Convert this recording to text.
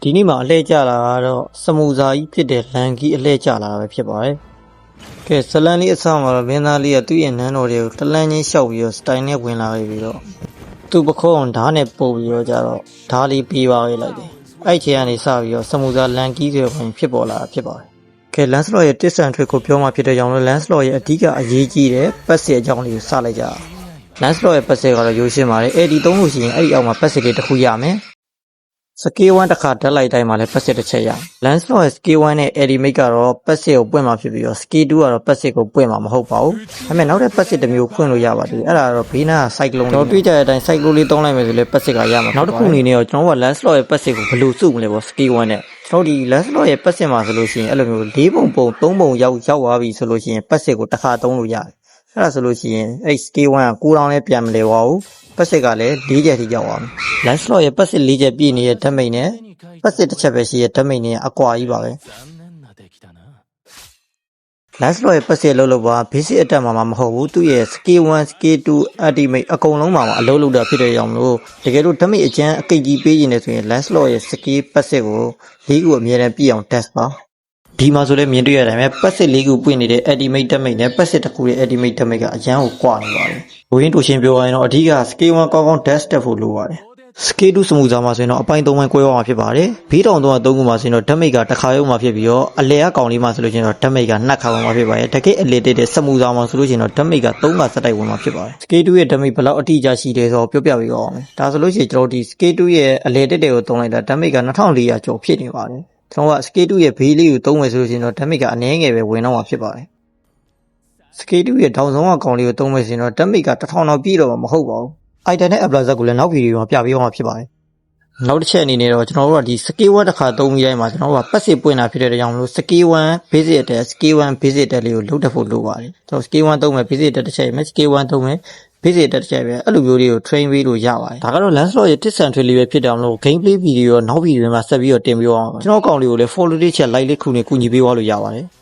ဒီနေ့မှာအလှည့်ကျလာတော့စမူဇာကြီးဖြစ်တဲ့လန်ကြီးအလှည့်ကျလာတာပဲဖြစ်ပါတယ်။ကဲဇလန်လေးအဆောင်မှာတော့မင်းသားလေးကသူ့ရဲ့နန်းတော်တွေကိုတလန်းချင်းလျှောက်ပြီးတော့စတိုင်နဲ့ဝင်လာပြီးတော့သူ့ပခုံးဓာတ်နဲ့ပုတ်ပြီးတော့ကြတော့ဓာတ်လေးပေးပါခဲ့လိုက်တယ်။အဲ့ချိန်ကနေစပြီးတော့စမူဇာလန်ကြီးဆိုတဲ့ဝင်ဖြစ်ပေါ်လာတာဖြစ်ပါတယ်။ကဲလန်စလော့ရဲ့တစ်ဆန်ထွေကိုပြောမှဖြစ်တဲ့ကြောင့်လန်စလော့ရဲ့အဓိကအရေးကြီးတဲ့ပတ်စစ်အကြောင်းလေးကိုစလိုက်ကြအောင်။လန်စလော့ရဲ့ပတ်စစ်ကတော့ရိုးရှင်းပါတယ်။အဲ့ဒီသုံးလို့ရှိရင်အဲ့ဒီအောက်မှာပတ်စစ်လေးတစ်ခုရမယ်။စကေး1တစ်ခါတက်လိုက်တိုင်းမှာလည်းပတ်စစ်တစ်ချက်ရ။ Lancelot ရဲ့ Scale 1နဲ့ Eddie Mate ကတော့ပတ်စစ်ကိုပွင့်မှာဖြစ်ပြီးတော့ Scale 2ကတော့ပတ်စစ်ကိုပွင့်မှာမဟုတ်ပါဘူး။ဒါပေမဲ့နောက်တဲ့ပတ်စစ်တစ်မျိုးဖွင့်လို့ရပါသေးတယ်။အဲ့ဒါကတော့ဘေးနားက Cyclone တော့တွေးကြတဲ့အတိုင်း Cyclone လေးသုံးလိုက်မယ်ဆိုလည်းပတ်စစ်ကရမှာ။နောက်တစ်ခုအနေနဲ့တော့ကျွန်တော်က Lancelot ရဲ့ပတ်စစ်ကိုဘယ်လိုစုမလဲပေါ့ Scale 1နဲ့ကျွန်တော်ဒီ Lancelot ရဲ့ပတ်စစ်မှာဆိုလို့ရှိရင်အဲ့လိုမျိုး၄ပုံပုံ၃ပုံရောက်သွားပြီဆိုလို့ရှိရင်ပတ်စစ်ကိုတစ်ခါသုံးလို့ရတယ်။အဲ့ဒါဆိုလို့ရှိရင်အဲ့ Scale 1က9တောင်လည်းပြန်မလဲပါဘူး။ပတ်စစ်ကလည်း၄ချက်ထိရောက်သွားမယ်။ Lancelot ရဲ့ပတ်စစ်၄ချက်ပြည့်နေတဲ့ဓာတ်မိတ်နဲ့ပတ်စစ်တစ်ချက်ပဲရှိရဲ့ဓာတ်မိတ်နဲ့အကွာကြီးပါပဲ။ Lancelot ရဲ့ပတ်စစ်လို့ပါ basic attack မှာမဟုတ်ဘူးသူ့ရဲ့ Scale 1 Scale 2 ultimate အကုန်လုံးမှာအလုပ်လုပ်တာဖြစ်တဲ့ကြောင့်လို့တကယ်လို့ဓာတ်မိတ်အကျန်းအကိတ်ကြီးပေးနေတယ်ဆိုရင် Lancelot ရဲ့ Scale ပတ်စစ်ကို၄ခုအမြဲတမ်းပြည့်အောင် test ပါဒီမှာဆိုလည်းမြင်တွေ့ရတဲ့အတိုင်းပဲပတ်စစ်၄ခုပွင့်နေတဲ့ ultimate ဓာတ်မိတ်နဲ့ပတ်စစ်တစ်ခုရဲ့ ultimate ဓာတ်မိတ်ကအရန်ကိုကွာနေပါတယ်။ဘိုးရင်းတူရှင်ပြောရရင်တော့အဓိက Scale 1ကောင်းကောင်း test တက်ဖို့လိုပါတယ်Scale 2စမူဇာမှာဆိုရင်တော့အပိုင်း၃ပိုင်းကွဲသွားမှာဖြစ်ပါတယ်။ဘေးတောင်303ခုမှာဆိုရင်တော့ဓာတ်မိတ်ကတစ်ခါရုံမှာဖြစ်ပြီးတော့အလဲအကောင်လေးမှာဆိုလို့ရှိရင်တော့ဓာတ်မိတ်က2ခါဝင်မှာဖြစ်ပါတယ်။တကယ်အလဲတဲ့စမူဇာမှာဆိုလို့ရှိရင်တော့ဓာတ်မိတ်က3ခါစက်တိုက်ဝင်မှာဖြစ်ပါတယ်။ Scale 2ရဲ့ဓာတ်မိတ်ဘယ်လောက်အတိအကျရှိတယ်ဆိုတော့ပြောပြပေးပါဦးမယ်။ဒါဆိုလို့ရှိရင်ကျွန်တော်ဒီ Scale 2ရဲ့အလဲတဲ့ကိုသုံးလိုက်တာဓာတ်မိတ်က2400ကျော်ဖြစ်နေပါတယ်။ကျွန်တော်က Scale 2ရဲ့ဘေးလေးကိုသုံးမယ်ဆိုလို့ရှိရင်တော့ဓာတ်မိတ်ကအနည်းငယ်ပဲဝင်တော့မှာဖြစ်ပါတယ်။ Scale 2ရဲ့ထောင်ဆုံးအကောင်လေးကိုသုံးမယ်ဆိုရင်တော့ဓာတ်မိတ်က1000တော့ပြည့်တော့မှာမဟုတ်ပါဘူး။ item နဲ့ upload ကိုလည်းနောက်ဗီဒီယိုမှာပြပေးအောင်မှာဖြစ်ပါတယ်။နောက်တစ်ချက်အနေနဲ့တော့ကျွန်တော်တို့ကဒီ Scale 1တစ်ခါသုံးပြီးတိုင်းမှာကျွန်တော်တို့ကပတ်စစ်ပွင့်တာဖြစ်တဲ့ကြောင့်မလို့ Scale 1 basic attack Scale 1 basic attack လေးကိုလုတ်တက်ဖို့လိုပါတယ်။ကျွန်တော် Scale 1သုံးမယ် basic attack တစ်ချက်မယ် Scale 1သုံးမယ် basic attack တစ်ချက်ပဲအဲ့လိုမျိုးလေးကို train ပေးလို့ရပါတယ်။ဒါကတော့ Lancelot ရဲ့တစ်ဆန်ထွေလေးပဲဖြစ်တယ်လို့ gameplay ဗီဒီယိုနောက်ဗီဒီယိုမှာဆက်ပြီးတော့တင်ပြအောင်ပါ။ကျွန်တော်ကောင်လေးကိုလည်း follow လေးချက် like လေးခုနဲ့ကူညီပေးသွားလို့ရပါတယ်။